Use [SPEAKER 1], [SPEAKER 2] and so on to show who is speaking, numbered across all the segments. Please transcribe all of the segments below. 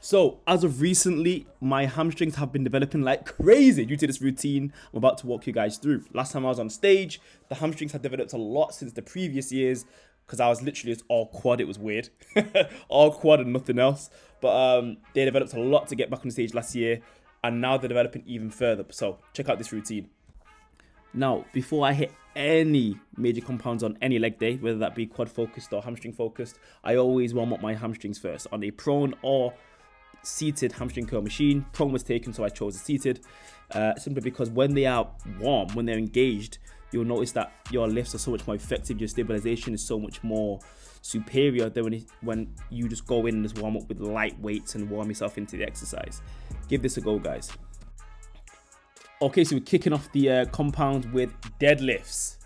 [SPEAKER 1] So, as of recently, my hamstrings have been developing like crazy due to this routine I'm about to walk you guys through. Last time I was on stage, the hamstrings had developed a lot since the previous years because I was literally just all quad. It was weird. All quad and nothing else. But they developed a lot to get back on stage last year, and now they're developing even further. So, check out this routine. Now, before I hit any major compounds on any leg day, whether that be quad focused or hamstring focused, I always warm up my hamstrings first on a prone or seated hamstring curl machine. Prone was taken, so I chose a seated, simply because when they are warm, when they're engaged, you'll notice that your lifts are so much more effective. Your stabilization is so much more superior than when you just go in and just warm up with light weights and warm yourself into the exercise. Give this a go, guys. Okay, so we're kicking off the compound with deadlifts.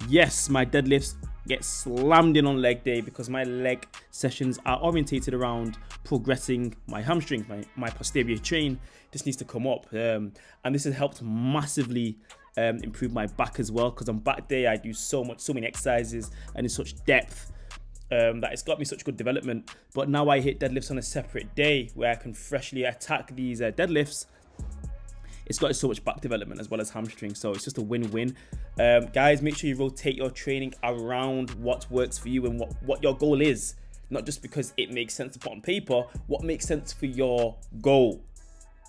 [SPEAKER 1] Yes, my deadlifts get slammed in on leg day because my leg sessions are orientated around progressing my hamstrings. My posterior chain just needs to come up, and this has helped massively improve my back as well, because on back day I do so many exercises and in such depth that it's got me such good development. But now I hit deadlifts on a separate day where I can freshly attack these deadlifts. It's got so much back development as well as hamstring, so it's just a win-win. Guys, make sure you rotate your training around what works for you and what your goal is. Not just because it makes sense to put on paper, what makes sense for your goal.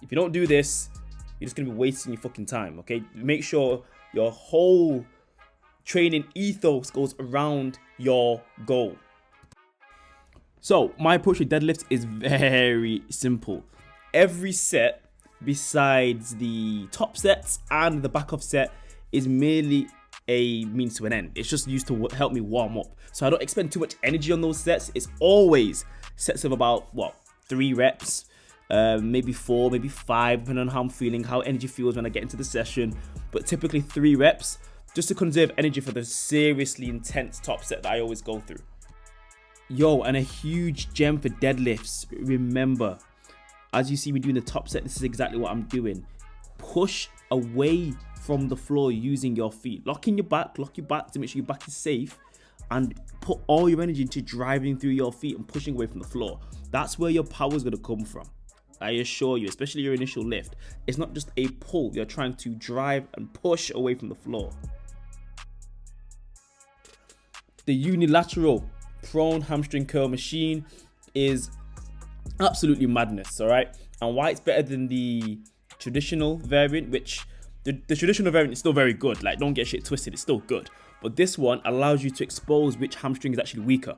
[SPEAKER 1] If you don't do this, you're just going to be wasting your fucking time, okay? Make sure your whole training ethos goes around your goal. So, my approach to deadlifts is very simple. Every set, besides the top sets and the back off set, is merely a means to an end. It's just used to help me warm up, so I don't expend too much energy on those sets. It's always sets of about 3 reps, maybe 4, maybe 5, depending on how I'm feeling, how energy feels when I get into the session, but typically 3 reps just to conserve energy for the seriously intense top set that I always go through. Yo, and a huge gem for deadlifts, remember, as you see me doing the top set, this is exactly what I'm doing. Push away from the floor using your feet. Lock your back to make sure your back is safe, and put all your energy into driving through your feet and pushing away from the floor. That's where your power is going to come from. I assure you, especially your initial lift. It's not just a pull. You're trying to drive and push away from the floor. The unilateral prone hamstring curl machine is absolutely madness, all right? And why it's better than the traditional variant, which the traditional variant is still very good. Like, don't get shit twisted, it's still good. But this one allows you to expose which hamstring is actually weaker.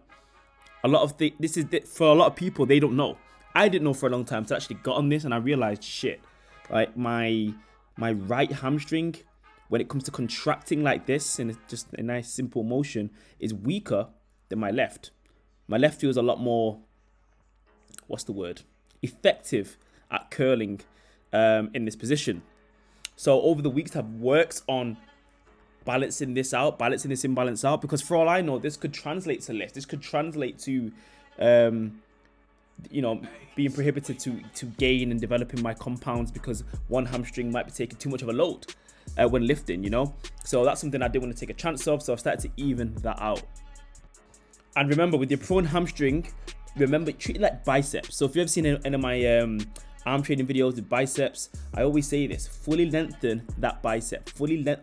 [SPEAKER 1] For a lot of people, they don't know. I didn't know for a long time, so I actually got on this and I realized, shit, right? My right hamstring, when it comes to contracting like this, and it's just a nice simple motion, is weaker than my left. My left feels a lot more, effective at curling in this position. So over the weeks I've worked on balancing this imbalance out, because for all I know, this could translate to lift. This could translate to being prohibited to gain and developing my compounds, because one hamstring might be taking too much of a load when lifting, So that's something I didn't want to take a chance of, so I've started to even that out. And remember, with your prone hamstring, treat it like biceps. So if you've ever seen any of my arm training videos with biceps, I always say this: fully lengthen that bicep,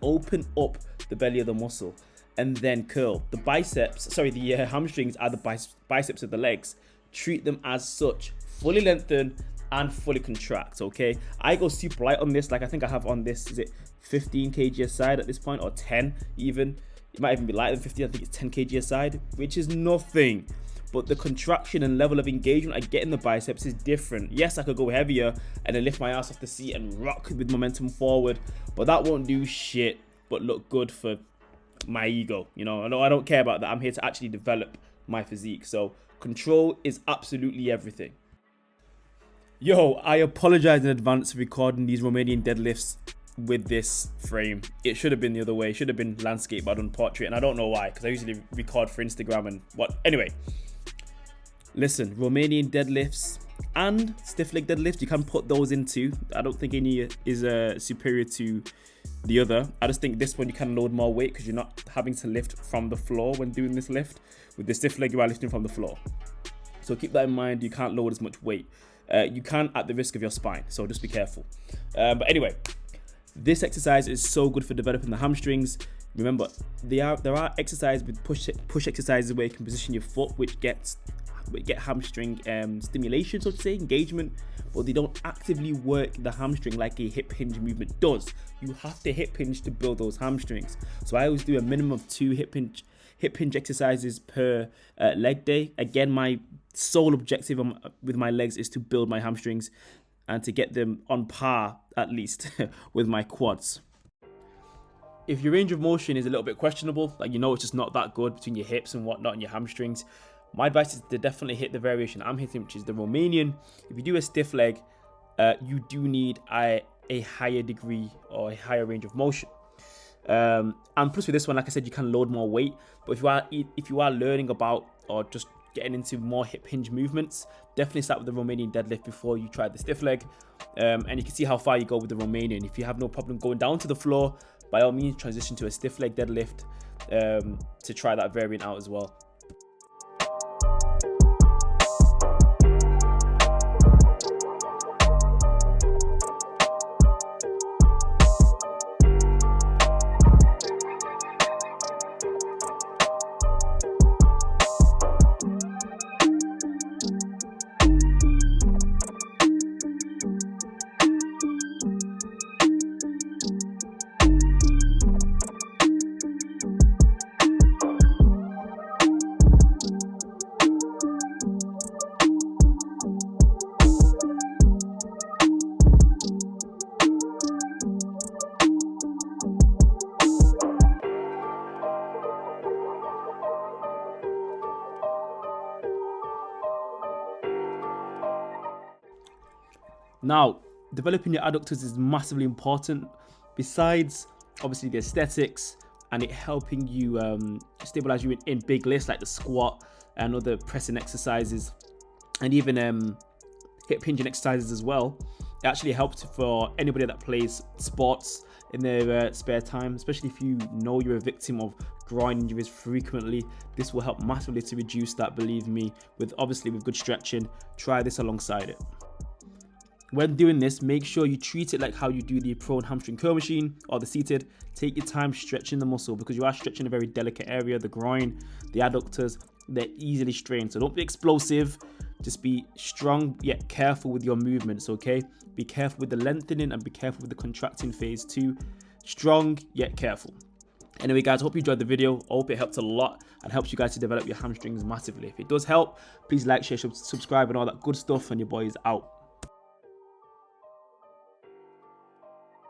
[SPEAKER 1] open up the belly of the muscle, and then curl. The hamstrings are the biceps of the legs. Treat them as such. Fully lengthen and fully contract, okay? I go super light on this. Like, I think I have on this, is it 15 kg a side at this point, or 10 even? It might even be lighter than 15. I think it's 10 kg a side, which is nothing. But the contraction and level of engagement I get in the biceps is different. Yes, I could go heavier and then lift my ass off the seat and rock with momentum forward, but that won't do shit but look good for my ego. I don't care about that. I'm here to actually develop my physique. So control is absolutely everything. Yo, I apologize in advance for recording these Romanian deadlifts with this frame. It should have been the other way. It should have been landscape, but I done portrait, and I don't know why, because I usually record for Instagram and what. Anyway, listen, Romanian deadlifts and stiff leg deadlifts, you can put those into. I don't think any is superior to the other. I just think this one you can load more weight because you're not having to lift from the floor when doing this lift. With the stiff leg, you are lifting from the floor. So keep that in mind. You can't load as much weight. You can at the risk of your spine, so just be careful. But anyway, this exercise is so good for developing the hamstrings. Remember, there are exercises with push exercises where you can position your foot, which get hamstring stimulation, so to say, engagement, but they don't actively work the hamstring like a hip hinge movement does. You have to hip hinge to build those hamstrings. So I always do a minimum of 2 hip hinge exercises per leg day. Again, my sole objective with my legs is to build my hamstrings and to get them on par, at least, with my quads. If your range of motion is a little bit questionable, like it's just not that good between your hips and whatnot and your hamstrings, my advice is to definitely hit the variation I'm hitting, which is the Romanian. If you do a stiff leg, you do need a higher degree or a higher range of motion. And plus with this one, like I said, you can load more weight. But if you are learning about or just getting into more hip hinge movements, definitely start with the Romanian deadlift before you try the stiff leg. And you can see how far you go with the Romanian. If you have no problem going down to the floor, by all means transition to a stiff leg deadlift to try that variant out as well. Now, developing your adductors is massively important. Besides, obviously, the aesthetics and it helping you stabilize you in big lifts like the squat and other pressing exercises, and even hip hinging exercises as well. It actually helps for anybody that plays sports in their spare time, especially if you know you're a victim of groin injuries frequently. This will help massively to reduce that, believe me, with good stretching. Try this alongside it. When doing this, make sure you treat it like how you do the prone hamstring curl machine or the seated. Take your time stretching the muscle because you are stretching a very delicate area, the groin, the adductors. They're easily strained. So don't be explosive. Just be strong yet careful with your movements, okay? Be careful with the lengthening and be careful with the contracting phase too. Strong yet careful. Anyway, guys, I hope you enjoyed the video. I hope it helped a lot and helps you guys to develop your hamstrings massively. If it does help, please like, share, subscribe and all that good stuff, and your boy is out.